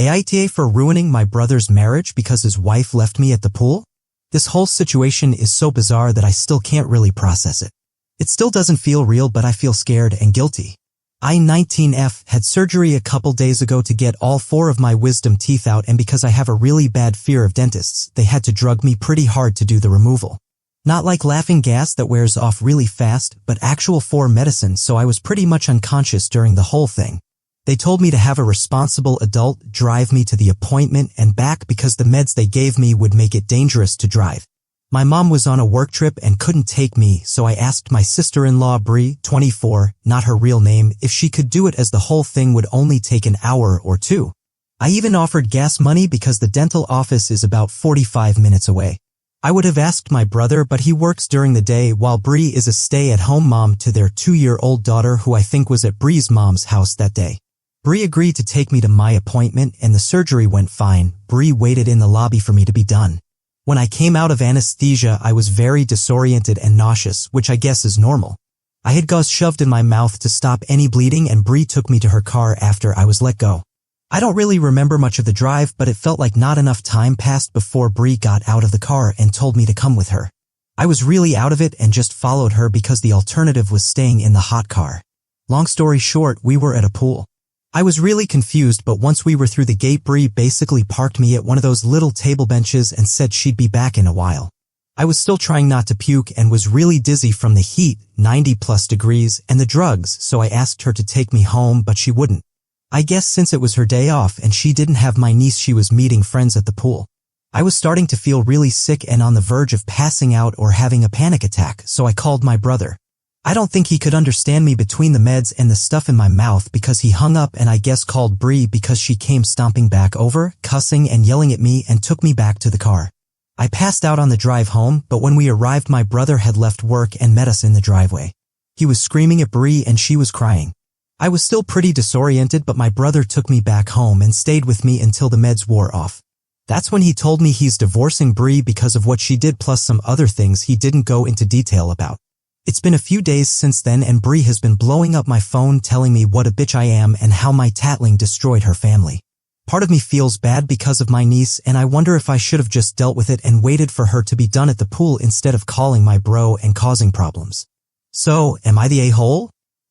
AITA for ruining my brother's marriage because his wife left me at the pool? This whole situation is so bizarre that I still can't really process it. It still doesn't feel real, but I feel scared and guilty. I, 19F, had surgery a couple days ago to get all 4 of my wisdom teeth out, and because I have a really bad fear of dentists, they had to drug me pretty hard to do the removal. Not like laughing gas that wears off really fast, but actual 4 medicine, so I was pretty much unconscious during the whole thing. They told me to have a responsible adult drive me to the appointment and back because the meds they gave me would make it dangerous to drive. My mom was on a work trip and couldn't take me, so I asked my sister-in-law Bree, 24, not her real name, if she could do it, as the whole thing would only take an hour or 2. I even offered gas money because the dental office is about 45 minutes away. I would have asked my brother, but he works during the day while Bree is a stay-at-home mom to their 2-year-old daughter, who I think was at Bree's mom's house that day. Bree agreed to take me to my appointment and the surgery went fine. Bree waited in the lobby for me to be done. When I came out of anesthesia, I was very disoriented and nauseous, which I guess is normal. I had gauze shoved in my mouth to stop any bleeding, and Bree took me to her car after I was let go. I don't really remember much of the drive, but it felt like not enough time passed before Bree got out of the car and told me to come with her. I was really out of it and just followed her because the alternative was staying in the hot car. Long story short, we were at a pool. I was really confused, but once we were through the gate, Bree basically parked me at one of those little table benches and said she'd be back in a while. I was still trying not to puke and was really dizzy from the heat, 90+ degrees, and the drugs, so I asked her to take me home, but she wouldn't. I guess since it was her day off and she didn't have my niece, she was meeting friends at the pool. I was starting to feel really sick and on the verge of passing out or having a panic attack, so I called my brother. I don't think he could understand me between the meds and the stuff in my mouth because he hung up, and I guess called Bree because she came stomping back over, cussing and yelling at me, and took me back to the car. I passed out on the drive home, but when we arrived, my brother had left work and met us in the driveway. He was screaming at Bree and she was crying. I was still pretty disoriented, but my brother took me back home and stayed with me until the meds wore off. That's when he told me he's divorcing Bree because of what she did, plus some other things he didn't go into detail about. It's been a few days since then, and Bree has been blowing up my phone telling me what a bitch I am and how my tattling destroyed her family. Part of me feels bad because of my niece, and I wonder if I should have just dealt with it and waited for her to be done at the pool instead of calling my bro and causing problems. So, am I the a-hole?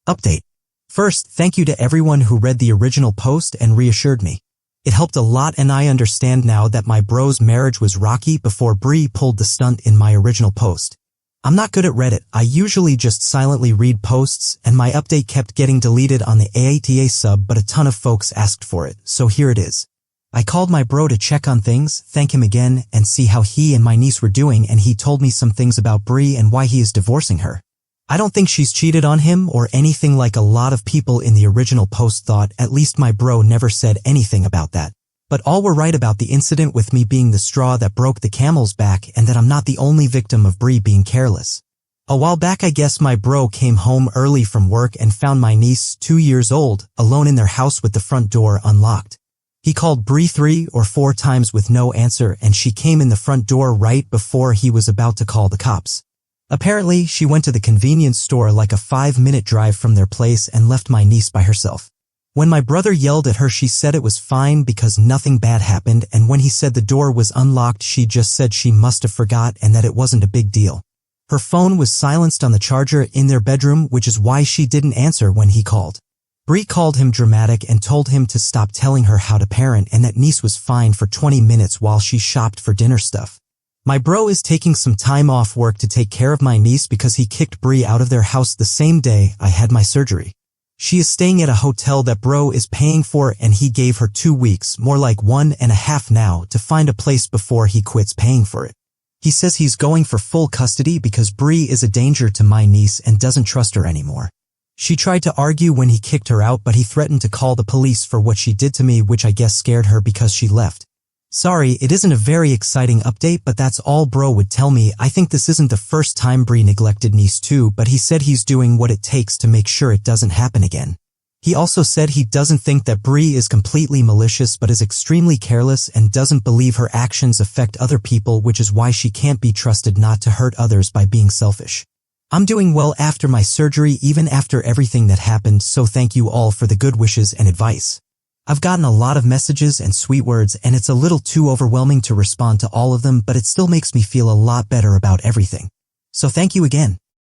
Update. First, thank you to everyone who read the original post and reassured me. It helped a lot, and I understand now that my bro's marriage was rocky before Bree pulled the stunt in my original post. I'm not good at Reddit. I usually just silently read posts, and my update kept getting deleted on the AITA sub, but a ton of folks asked for it, so here it is. I called my bro to check on things, thank him again, and see how he and my niece were doing, and he told me some things about Bree and why he is divorcing her. I don't think she's cheated on him or anything like a lot of people in the original post thought. At least my bro never said anything about that. But all were right about the incident with me being the straw that broke the camel's back, and that I'm not the only victim of Bree being careless. A while back, I guess my bro came home early from work and found my niece, 2 years old, alone in their house with the front door unlocked. He called Bree 3 or 4 times with no answer, and she came in the front door right before he was about to call the cops. Apparently, she went to the convenience store like a 5-minute drive from their place and left my niece by herself. When my brother yelled at her, she said it was fine because nothing bad happened, and when he said the door was unlocked, she just said she must have forgot and that it wasn't a big deal. Her phone was silenced on the charger in their bedroom, which is why she didn't answer when he called. Bree called him dramatic and told him to stop telling her how to parent and that niece was fine for 20 minutes while she shopped for dinner stuff. My bro is taking some time off work to take care of my niece because he kicked Bree out of their house the same day I had my surgery. She is staying at a hotel that bro is paying for, and he gave her 2 weeks, more like 1.5 now, to find a place before he quits paying for it. He says he's going for full custody because Bree is a danger to my niece and doesn't trust her anymore. She tried to argue when he kicked her out, but he threatened to call the police for what she did to me, which I guess scared her because she left. Sorry, it isn't a very exciting update, but that's all bro would tell me. I think this isn't the first time Bree neglected niece too, but he said he's doing what it takes to make sure it doesn't happen again. He also said he doesn't think that Bree is completely malicious but is extremely careless and doesn't believe her actions affect other people, which is why she can't be trusted not to hurt others by being selfish. I'm doing well after my surgery, even after everything that happened, so thank you all for the good wishes and advice. I've gotten a lot of messages and sweet words, and it's a little too overwhelming to respond to all of them, but it still makes me feel a lot better about everything. So thank you again.